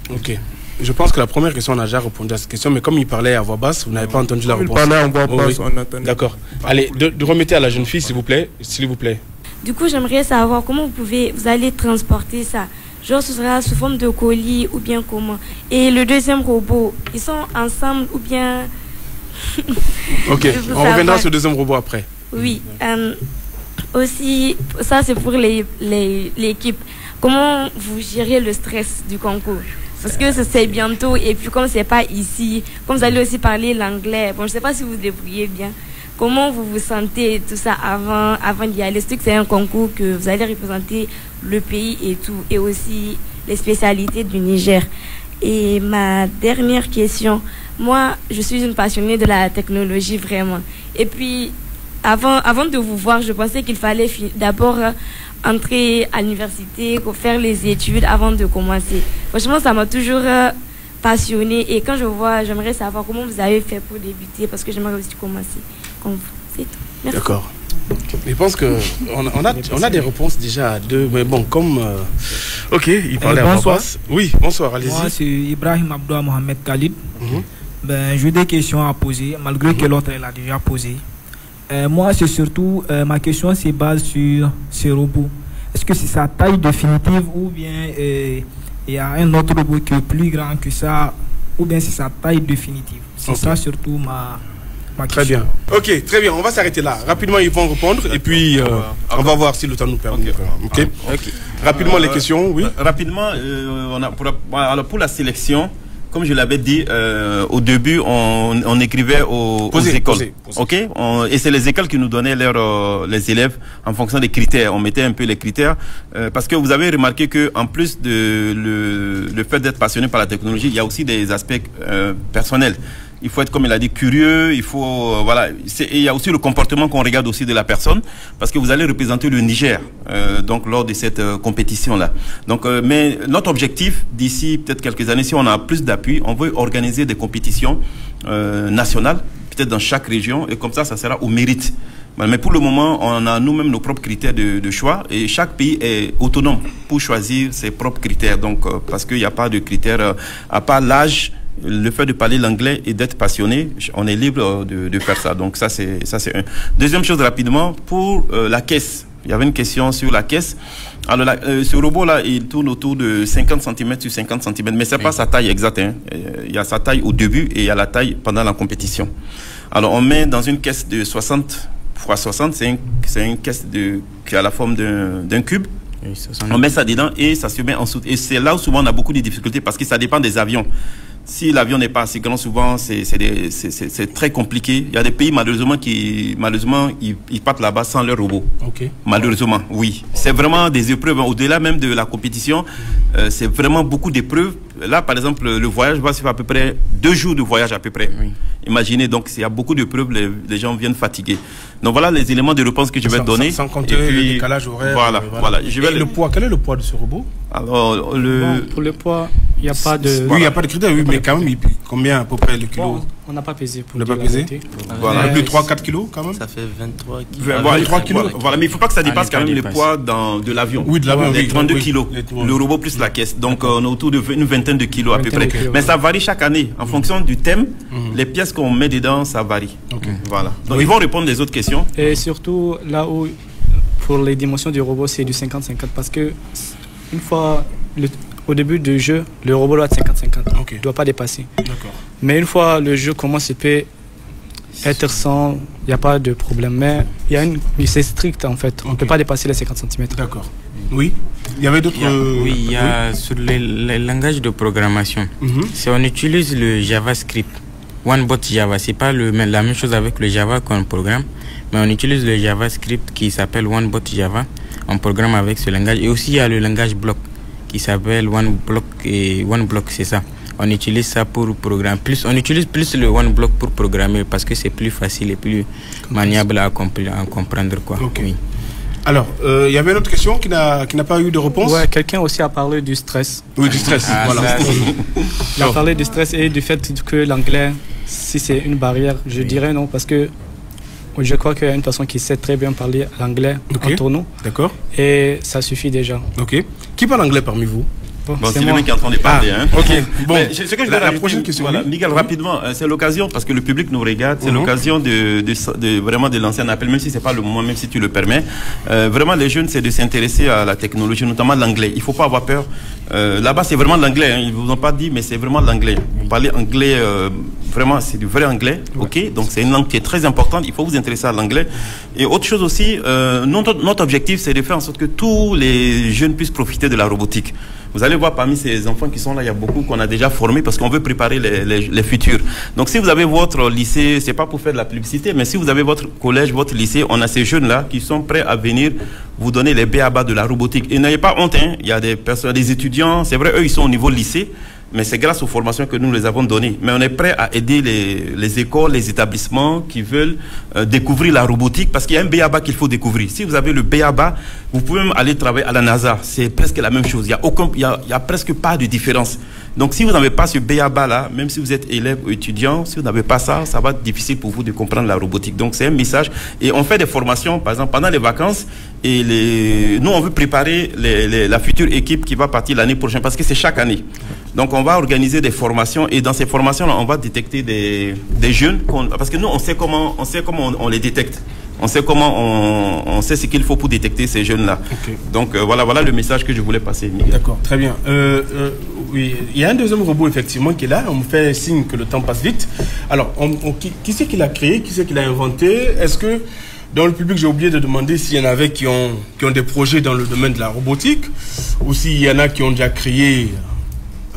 Ok. Je pense que la première question, on a déjà répondu à cette question, mais comme il parlait à voix basse, vous n'avez pas entendu la réponse. Il parlait à voix basse, on entendait. D'accord. Allez, de remettez à la jeune fille, s'il vous plaît. S'il vous plaît. Du coup, j'aimerais savoir comment vous allez transporter ça. Genre, ce sera sous forme de colis ou bien comment. Et le deuxième robot, ils sont ensemble ou bien... Ok, on reviendra sur le deuxième robot après. Oui. Aussi, ça c'est pour l'équipe. Comment vous gérez le stress du concours? Parce que c'est bientôt et puis comme c'est pas ici, comme vous allez aussi parler l'anglais, bon je sais pas si vous vous débrouillez bien. Comment vous vous sentez tout ça avant d'y aller? C'est un concours que vous allez représenter le pays et tout, et aussi les spécialités du Niger. Et ma dernière question, moi je suis une passionnée de la technologie vraiment. Et puis avant de vous voir, je pensais qu'il fallait d'abord entrer à l'université, faire les études avant de commencer. Franchement, ça m'a toujours passionnée. Et quand je vois, j'aimerais savoir comment vous avez fait pour débuter, parce que j'aimerais aussi commencer comme vous. C'est tout. Merci. D'accord. Je pense qu'on a des réponses déjà à deux, mais bon, comme... Ok, il parlait à voix basse. Oui, bonsoir, allez-y. Moi, c'est Ibrahim Abdoua Mohamed Khalid. Ben, j'ai des questions à poser, malgré que l'autre elle a déjà posé. Moi, c'est surtout, ma question se base sur ces robots. Est-ce que c'est sa taille définitive ou bien il y a un autre robot qui est plus grand que ça, ou bien c'est sa taille définitive? C'est ça surtout ma question. Très bien. Ok, très bien, on va s'arrêter là. Rapidement, ils vont répondre et puis on va voir si le temps nous permet. Ok. Rapidement, les questions, oui. Rapidement, pour la sélection, comme je l'avais dit, au début, on écrivait aux écoles. Ok. Et c'est les écoles qui nous donnaient les élèves en fonction des critères. On mettait un peu les critères. Parce que vous avez remarqué que en plus de le fait d'être passionné par la technologie, il y a aussi des aspects personnels. Il faut être, comme il a dit, curieux. Il faut, voilà. Et il y a aussi le comportement qu'on regarde aussi de la personne, parce que vous allez représenter le Niger, donc lors de cette compétition-là. Donc, mais notre objectif d'ici peut-être quelques années, si on a plus d'appui, on veut organiser des compétitions nationales, peut-être dans chaque région, et comme ça sera au mérite. Mais pour le moment, on a nous-mêmes nos propres critères de choix, et chaque pays est autonome pour choisir ses propres critères. Donc, parce qu'il n'y a pas de critères à part l'âge. Le fait de parler l'anglais et d'être passionné, on est libre de faire ça. Donc ça c'est un. Deuxième chose rapidement, pour la caisse. Il y avait une question sur la caisse. Alors ce robot-là, il tourne autour de 50 cm sur 50 cm, mais c'est pas sa taille exacte. Hein. Il y a sa taille au début et il y a la taille pendant la compétition. Alors on met dans une caisse de 60 x 60, c'est une caisse qui a la forme d'un cube. On met ça dedans et ça se met en dessous. Et c'est là où souvent on a beaucoup de difficultés parce que ça dépend des avions. Si l'avion n'est pas assez grand, souvent c'est très compliqué. Il y a des pays malheureusement ils partent là-bas sans leur robot. Okay. Malheureusement, oui. C'est vraiment des épreuves. Au-delà même de la compétition, c'est vraiment beaucoup d'épreuves. Là, par exemple, le voyage va se faire à peu près 2 jours de voyage à peu près. Oui. Imaginez, donc il y a beaucoup d'épreuves, les gens viennent fatigués. Donc voilà les éléments de réponse que je vais donner. Sans compter le décalage horaire. Voilà. Le poids, quel est le poids de ce robot? Alors, pour le poids, il n'y a pas de... Oui, il n'y a pas de critère, oui, mais quand même, combien à peu près le kilo? Bon, on n'a pas pesé. On n'a pas pesé? Voilà, plus de 3-4 kilos quand même? Ça fait 23 kilos. Voilà, 3 kilos. Voilà, mais il ne faut pas que ça dépasse quand même le poids de l'avion. Oui, de l'avion, les 32 kilos. Le robot plus la caisse. Donc, on est autour d'une vingtaine de kilos à peu près. Mais ça varie chaque année. En fonction du thème, les pièces qu'on met dedans, ça varie. Voilà. Donc, ils vont répondre les autres questions. Et surtout, là où, pour les dimensions du robot, c'est du 50-50. Parce que, une fois, au début du jeu, le robot doit être 50-50. Il ne doit pas dépasser. Mais une fois le jeu commence, il peut être sans, il n'y a pas de problème. Mais c'est strict en fait. On ne peut pas dépasser les 50 cm. D'accord. Oui. Il y avait d'autres... il y a sur les langages de programmation. Si on utilise le JavaScript, OneBot Java, c'est pas la même chose avec le Java qu'on programme, mais on utilise le JavaScript qui s'appelle OneBot Java. On programme avec ce langage. Et aussi, il y a le langage bloc qui s'appelle OneBlock. Et OneBlock, c'est ça. On utilise ça pour programmer. On utilise plus le OneBlock pour programmer parce que c'est plus facile et plus maniable à comprendre. Quoi. Oui. Alors, il y avait une autre question qui n'a pas eu de réponse. Ouais, quelqu'un aussi a parlé du stress. Oui, du stress. Voilà. Il a parlé du stress et du fait que l'anglais, si c'est une barrière, je dirais non, parce que je crois qu'il y a une personne qui sait très bien parler l'anglais en tournoi. D'accord. Et ça suffit déjà. Ok. Qui parle anglais parmi vous? Bon, c'est lui qui est en train de parler. Ok, bon, ce que je veux rajouter, prochaine question. Voilà, Miguel, rapidement, c'est l'occasion, parce que le public nous regarde, c'est l'occasion vraiment de lancer un appel, même si c'est pas le moment, même si tu le permets. Vraiment, les jeunes, c'est de s'intéresser à la technologie, notamment l'anglais. Il faut pas avoir peur. Là-bas, c'est vraiment l'anglais. Ils vous ont pas dit, mais c'est vraiment l'anglais. Vous parlez anglais, vraiment, c'est du vrai anglais. Ok, donc c'est une langue qui est très importante. Il faut vous intéresser à l'anglais. Et autre chose aussi, notre objectif, c'est de faire en sorte que tous les jeunes puissent profiter de la robotique. Vous allez voir parmi ces enfants qui sont là, il y a beaucoup qu'on a déjà formés parce qu'on veut préparer les futurs. Donc si vous avez votre lycée, c'est pas pour faire de la publicité, mais si vous avez votre collège, votre lycée, on a ces jeunes-là qui sont prêts à venir vous donner les b.a.-ba de la robotique. Et n'ayez pas honte, hein, il y a des personnes, des étudiants, c'est vrai, eux ils sont au niveau lycée, mais c'est grâce aux formations que nous les avons données. Mais on est prêt à aider les écoles, les établissements qui veulent découvrir la robotique parce qu'il y a un b.a.-ba qu'il faut découvrir. Si vous avez le b.a.-ba, vous pouvez même aller travailler à la NASA. C'est presque la même chose. Il y a presque pas de différence. Donc si vous n'avez pas ce b.a.-ba là, même si vous êtes élève ou étudiant, si vous n'avez pas ça, ça va être difficile pour vous de comprendre la robotique. Donc c'est un message. Et on fait des formations, par exemple, pendant les vacances. Et nous, on veut préparer la future équipe qui va partir l'année prochaine parce que c'est chaque année. Donc on va organiser des formations et dans ces formations-là, on va détecter des jeunes parce que nous, on sait comment on les détecte. On sait on sait ce qu'il faut pour détecter ces jeunes-là. Okay. Donc voilà le message que je voulais passer. D'accord, très bien. Oui, il y a un deuxième robot effectivement qui est là. On me fait signe que le temps passe vite. Alors, qui c'est qui l'a créé? Qui c'est qui l'a inventé? Est-ce que dans le public, j'ai oublié de demander s'il y en avait qui ont des projets dans le domaine de la robotique ou s'il y en a qui ont déjà créé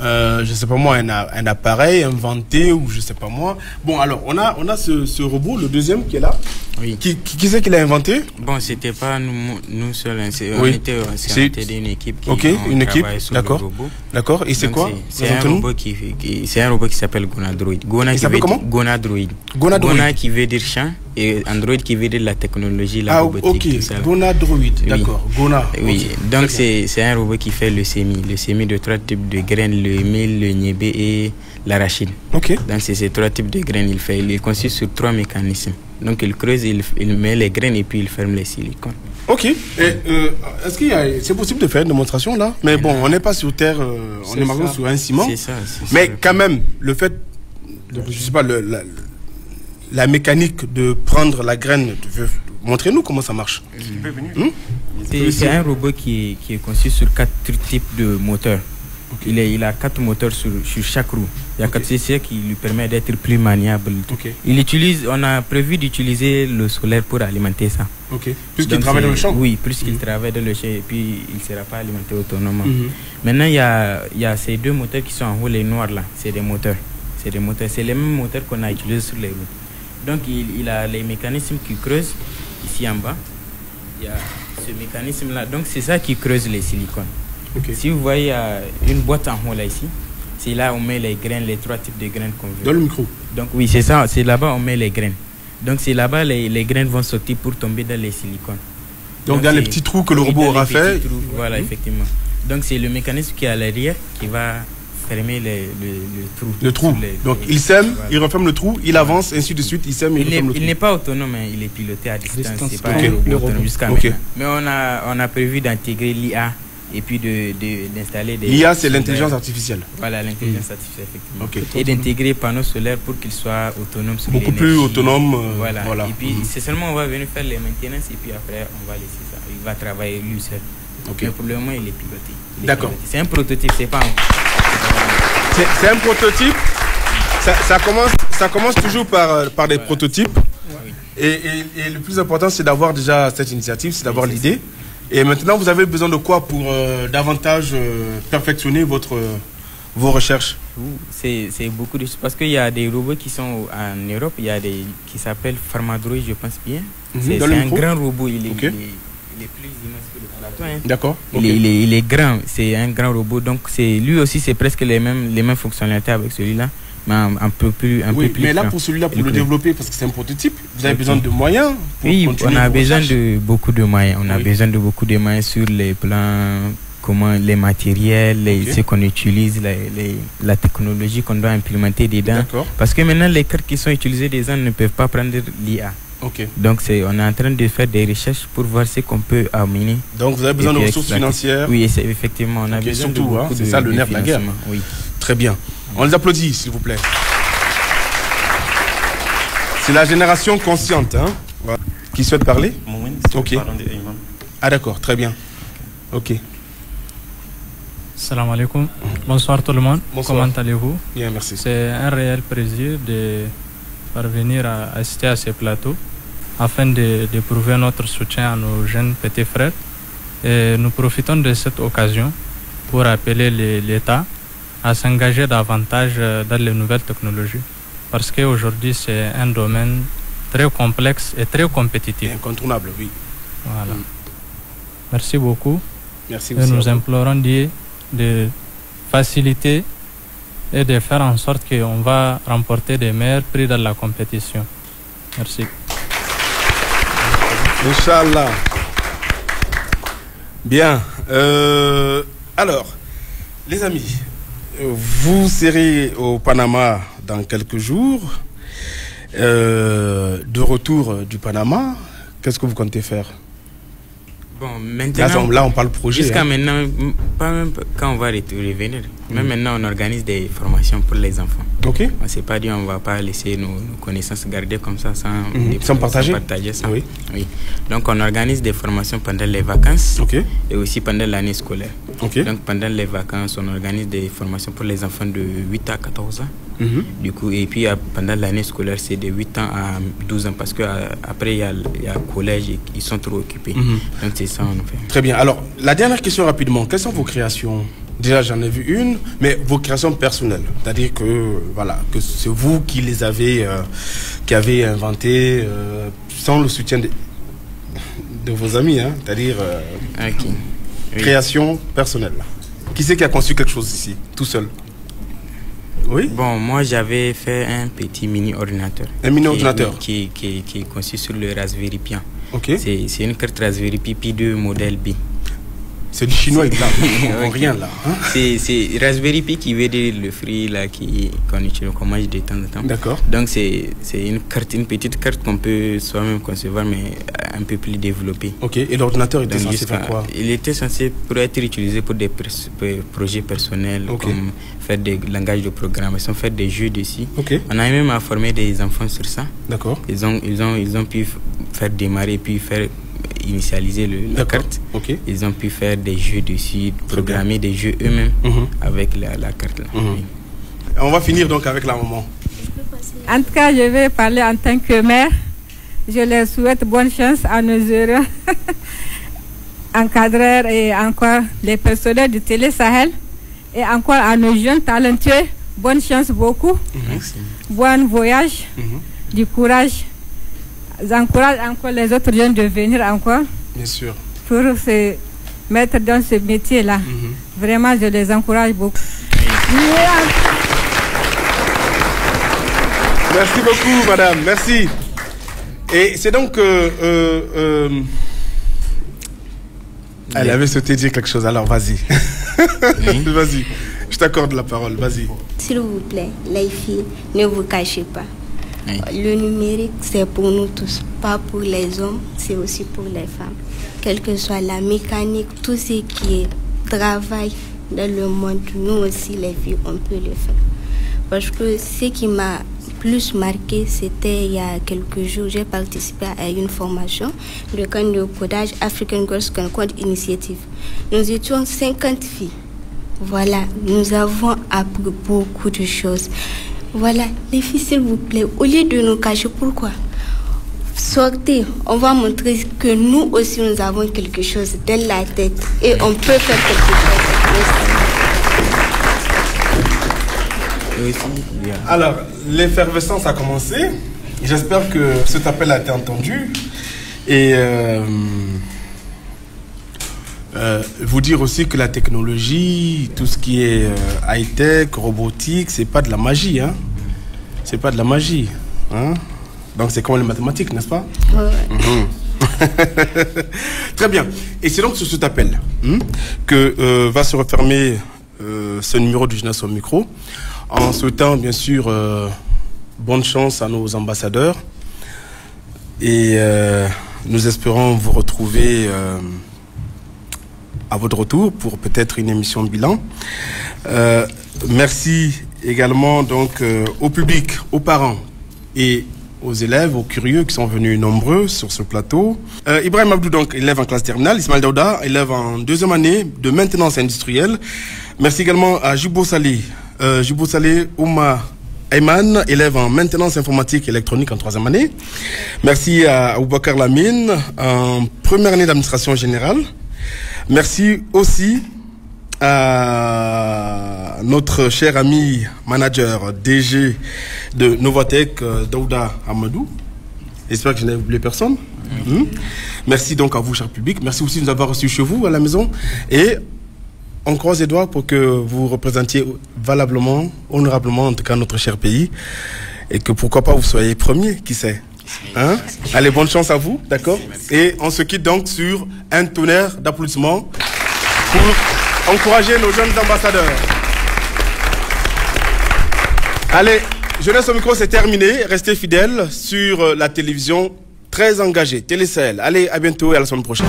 je sais pas moi, un appareil inventé ou je sais pas moi. Bon, alors, on a ce robot, le deuxième qui est là. Oui. Qui c'est qui l'a inventé? Bon, c'était pas nous seuls. On était d'une équipe qui une équipe, d'accord. D'accord. Et c'est quoi? C'est un robot qui s'appelle Gonadroid. Il s'appelle comment? Gonadroid. Gona qui veut dire champ et Android qui veut dire la technologie, la robotique. Tout ça. Gonadroid, d'accord. Gona. Oui. Donc c'est un robot qui fait le sémi de 3 types de graines, le mil, le niébé et l'arachide. Ok. Donc c'est ces 3 types de graines il fait. Il consiste sur 3 mécanismes. Donc il creuse, il met les graines et puis il ferme les silicones. Ok. Est-ce c'est possible de faire une démonstration là? Mais bon, on n'est pas sur terre, on est maintenant sur un ciment. C'est ça. Mais quand même, le fait, je sais pas, la mécanique de prendre la graine, montrez-nous comment ça marche. C'est un robot qui est conçu sur 4 types de moteurs. Okay. Il a 4 moteurs sur chaque roue. Il y a 4 CC qui lui permet d'être plus maniable. Okay. On a prévu d'utiliser le solaire pour alimenter ça. Ok. Puisqu'il travaille dans le champ. Oui, puisqu'il travaille dans le champ et puis il ne sera pas alimenté autonomement. Maintenant, il y a ces 2 moteurs qui sont en haut, les noirs là. C'est des moteurs. C'est les mêmes moteurs qu'on a utilisés sur les roues. Donc il a les mécanismes qui creusent ici en bas. Il y a ce mécanisme là. Donc c'est ça qui creuse les silicones. Okay. Si vous voyez une boîte en haut là ici, c'est là où on met les graines, les 3 types de graines qu'on veut. Dans le micro. Donc oui, c'est ça, c'est là-bas on met les graines. Donc c'est là-bas les graines vont sortir pour tomber dans les silicones. Donc dans les petits trous que le robot aura fait. Voilà, effectivement. Donc c'est le mécanisme qui est à l'arrière qui va fermer le trou. Le trou. Donc il sème, il referme le trou, il avance, ainsi de suite, il sème, il referme le trou. Il n'est pas autonome, hein, il est piloté à distance. C'est pas un robot autonome jusqu'à maintenant. Mais on a prévu d'intégrer l'IA et puis d'installer des... L'IA, c'est l'intelligence artificielle. Voilà, l'intelligence artificielle, effectivement. Okay. Et d'intégrer panneaux solaires pour qu'ils soient autonomes sur beaucoup plus autonomes. Voilà. Et puis, c'est seulement on va venir faire les maintenances et puis après, on va laisser ça. Il va travailler lui seul. Okay. Mais pour le moment, il est piloté. D'accord. C'est un prototype, c'est pas un... C'est un prototype. Ça commence toujours par des prototypes. Oui. Et le plus important, c'est d'avoir déjà cette initiative, c'est d'avoir l'idée. Et maintenant, vous avez besoin de quoi pour davantage perfectionner vos recherches? C'est beaucoup de choses. Parce qu'il y a des robots qui sont en Europe. Il y a des qui s'appellent Pharmadroid, je pense bien. C'est un grand robot. Il est plus immense que le plateau. Hein. D'accord. Il est grand. C'est un grand robot. Donc, lui aussi, c'est presque les mêmes fonctionnalités avec celui-là. Mais un peu plus mais là, pour celui-là, pour le développer, parce que c'est un prototype, vous avez besoin de moyens pour on a besoin de beaucoup de moyens. On a besoin de beaucoup de moyens sur les plans, les matériels, ce qu'on utilise, la technologie qu'on doit implémenter dedans. Parce que maintenant, les cartes qui sont utilisées dedans ne peuvent pas prendre l'IA. Donc on est en train de faire des recherches pour voir ce qu'on peut amener. Donc vous avez besoin de ressources financières. Oui, effectivement, on a besoin surtout, de c'est ça le nerf de la guerre. Oui. Très bien. On les applaudit, s'il vous plaît. C'est la génération consciente, hein, qui souhaite parler. Ok. Ah d'accord, très bien. Ok. Salam alaikum. Bonsoir tout le monde. Bonsoir. Comment allez-vous? Bien, merci. C'est un réel plaisir de parvenir à assister à ce plateau afin de prouver notre soutien à nos jeunes petits frères. Et nous profitons de cette occasion pour appeler l'État à s'engager davantage dans les nouvelles technologies. Parce qu'aujourd'hui, c'est un domaine très complexe et très compétitif. Incontournable, oui. Voilà. Merci beaucoup. Merci et nous implorons Dieu de faciliter et de faire en sorte qu'on va remporter des meilleurs prix dans la compétition. Merci. Inch'Allah. Bien. Alors, les amis, vous serez au Panama dans quelques jours. De retour du Panama, qu'est-ce que vous comptez faire? Bon, maintenant, là, on parle projet. Jusqu'à maintenant, pas même quand on va revenir. Même maintenant, on organise des formations pour les enfants. Ok. On ne s'est pas dit on ne va pas laisser nos connaissances garder comme ça sans partager. Ça. Oui. Oui. Donc, on organise des formations pendant les vacances et aussi pendant l'année scolaire. Donc, pendant les vacances, on organise des formations pour les enfants de 8 à 14 ans. Du coup, et puis pendant l'année scolaire, c'est de 8 ans à 12 ans parce qu'après, il y a le collège et ils sont trop occupés. Donc, c'est ça, on fait. Très bien. Alors, la dernière question rapidement. Quelles sont vos créations? Déjà, j'en ai vu une, mais vos créations personnelles. C'est-à-dire que, voilà, que c'est vous qui les avez, qui avez inventé sans le soutien de vos amis, hein. C'est-à-dire création personnelle. Qui c'est qui a conçu quelque chose ici, tout seul? Oui. Bon, moi j'avais fait un petit mini ordinateur. Un mini ordinateur qui est conçu sur le Raspberry Pi. C'est une carte Raspberry Pi 2 modèle B. C'est du chinois, il n'a rien là. Hein? C'est Raspberry Pi qui veut dire le fruit là qu'on utilise, qu'on mange de temps en temps. D'accord. Donc c'est une petite carte qu'on peut soi-même concevoir, mais un peu plus développée. Ok. Et l'ordinateur était censé faire quoi? Il était censé pour être utilisé pour des projets personnels, comme faire des langages de programmation, faire des jeux dessus. On a même à former des enfants sur ça. D'accord. Ils ont pu faire démarrer puis faire initialiser la carte. Ils ont pu faire des jeux dessus, programmer des jeux eux-mêmes avec la carte là. On va finir donc avec la maman. En tout cas, je vais parler en tant que mère. Je leur souhaite bonne chance à nos heureux encadreurs et encore les personnels du Télé Sahel et encore à nos jeunes talentueux. Bonne chance beaucoup. Bon voyage, du courage. J'encourage encore les autres jeunes de venir encore. Bien sûr. Pour se mettre dans ce métier-là. Vraiment, je les encourage beaucoup. Merci beaucoup, madame. Merci. Et c'est donc... elle avait souhaité dire quelque chose, alors vas-y. Vas-y. Je t'accorde la parole, vas-y. S'il vous plaît, les filles, ne vous cachez pas. Le numérique, c'est pour nous tous, pas pour les hommes, c'est aussi pour les femmes. Quelle que soit la mécanique, tout ce qui est travail dans le monde, nous aussi, les filles, on peut le faire. Parce que ce qui m'a plus marqué, c'était il y a quelques jours, j'ai participé à une formation de camp de codage African Girls Can Code Initiative. Nous étions 50 filles. Voilà, nous avons appris beaucoup de choses. Voilà, les filles, s'il vous plaît, au lieu de nous cacher, pourquoi? Sortez, on va montrer que nous aussi, nous avons quelque chose dans la tête et on peut faire quelque chose. Alors, l'effervescence a commencé. J'espère que cet appel a été entendu. Et vous dire aussi que la technologie, tout ce qui est high-tech, robotique, c'est pas de la magie, hein. C'est pas de la magie, hein. Donc c'est comme les mathématiques, n'est-ce pas? Très bien. Et c'est donc sur cet appel que va se refermer ce numéro du Jeunesse au micro, en souhaitant bien sûr bonne chance à nos ambassadeurs. Et nous espérons vous retrouver à votre retour pour peut-être une émission bilan. Merci également donc au public, aux parents et aux élèves, aux curieux qui sont venus nombreux sur ce plateau. Ibrahim Abdou, donc élève en classe terminale. Ismaël Daouda, élève en 2e année de maintenance industrielle. Merci également à Jibo Saleh Ouma Ayman, élève en maintenance informatique et électronique en 3e année. Merci à Aboubakar Lamine, en 1re année d'administration générale. Merci aussi à notre cher ami manager DG de Novatech, Daouda Amadou. J'espère que je n'ai oublié personne. Merci donc à vous, cher public. Merci aussi de nous avoir reçus chez vous, à la maison. Et on croise les doigts pour que vous représentiez valablement, honorablement, en tout cas, notre cher pays. Et que pourquoi pas vous soyez premier, qui sait. Hein? Allez, bonne chance à vous, d'accord? Et on se quitte donc sur un tonnerre d'applaudissements pour encourager nos jeunes ambassadeurs. Allez, Jeunesse au micro, c'est terminé. Restez fidèles sur la télévision très engagée, Télé Sahel. Allez, à bientôt et à la semaine prochaine.